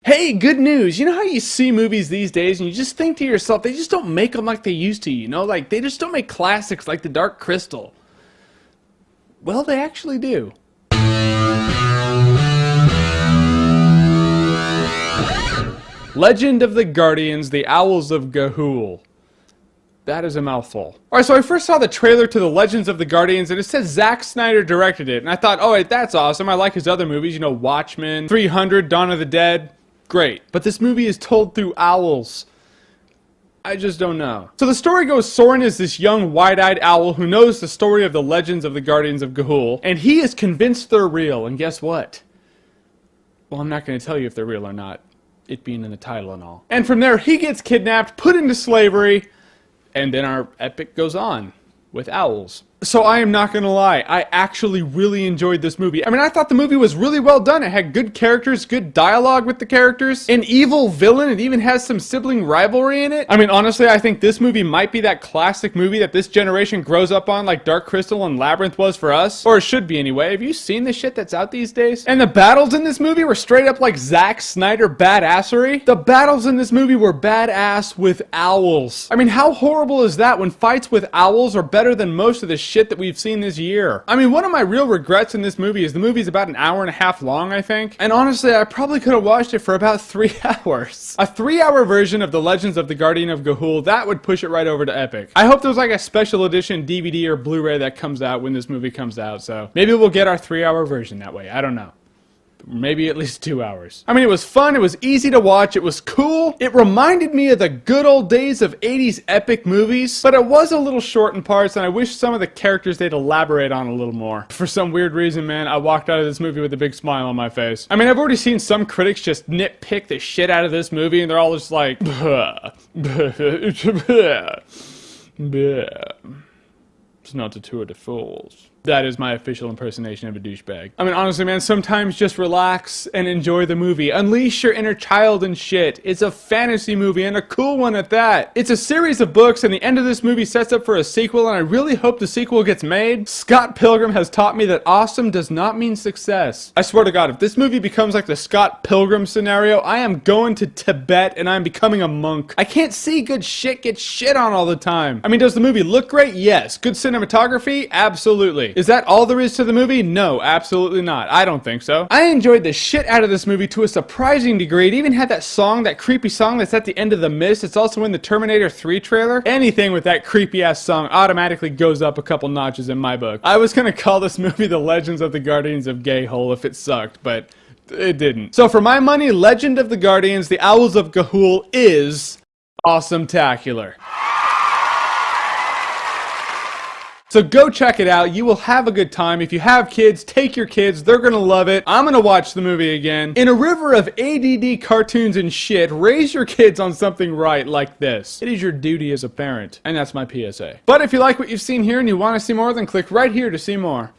Hey, good news. You know how you see movies these days and you just think to yourself, they just don't make them like they used to, you know? Like, they just don't make classics like The Dark Crystal. Well, they actually do. Legend of the Guardians, the Owls of Ga'Hoole. That is a mouthful. Alright, so I first saw the trailer to the Legends of the Guardians, and it says Zack Snyder directed it. And I thought, oh, wait, that's awesome. I like his other movies, you know, Watchmen, 300, Dawn of the Dead. Great. But this movie is told through owls. I just don't know. So the story goes, Soren is this young, wide-eyed owl who knows the story of the Legends of the Guardians of Ga'Hoole, and he is convinced they're real. And guess what? Well, I'm not going to tell you if they're real or not, it being in the title and all. And from there, he gets kidnapped, put into slavery, and then our epic goes on with owls. So I am not gonna lie, I actually really enjoyed this movie. I mean, I thought the movie was really well done. It had good characters, good dialogue with the characters, an evil villain. It even has some sibling rivalry in it. I mean, honestly, I think this movie might be that classic movie that this generation grows up on, like Dark Crystal and Labyrinth was for us. Or it should be anyway. Have you seen the shit that's out these days? And the battles in this movie were straight up like Zack Snyder badassery. The battles in this movie were badass with owls. I mean, how horrible is that when fights with owls are better than most of the shit that we've seen this year? I mean, one of my real regrets in this movie is the movie's about an hour and a half long, I think. And honestly, I probably could have watched it for about 3 hours. A 3-hour version of The Legends of the Guardian of Ga'Hoole, that would push it right over to epic. I hope there's like a special edition DVD or Blu-ray that comes out when this movie comes out, so maybe we'll get our 3-hour version that way. I don't know. Maybe at least 2 hours. I mean, it was fun, it was easy to watch, it was cool. It reminded me of the good old days of 80s epic movies, but it was a little short in parts, and I wish some of the characters they'd elaborate on a little more. For some weird reason, man, I walked out of this movie with a big smile on my face. I mean, I've already seen some critics just nitpick the shit out of this movie, and they're all just like, it's not a tour de force. That is my official impersonation of a douchebag. I mean, honestly, man, sometimes just relax and enjoy the movie. Unleash your inner child and shit. It's a fantasy movie, and a cool one at that. It's a series of books, and the end of this movie sets up for a sequel, and I really hope the sequel gets made. Scott Pilgrim has taught me that awesome does not mean success. I swear to God, if this movie becomes like the Scott Pilgrim scenario, I am going to Tibet, and I'm becoming a monk. I can't see good shit get shit on all the time. I mean, does the movie look great? Yes. Good cinematography? Absolutely. Is that all there is to the movie? No, absolutely not. I don't think so. I enjoyed the shit out of this movie to a surprising degree. It even had that song, that creepy song that's at the end of The Mist. It's also in the Terminator 3 trailer. Anything with that creepy ass song automatically goes up a couple notches in my book. I was gonna call this movie The Legends of the Guardians of Ga'Hoole if it sucked, but it didn't. So for my money, Legend of the Guardians, the Owls of Ga'Hoole is Awesometacular. So go check it out. You will have a good time. If you have kids, take your kids. They're gonna love it. I'm gonna watch the movie again. In a river of ADD cartoons and shit, raise your kids on something right like this. It is your duty as a parent. And that's my PSA. But if you like what you've seen here and you want to see more, then click right here to see more.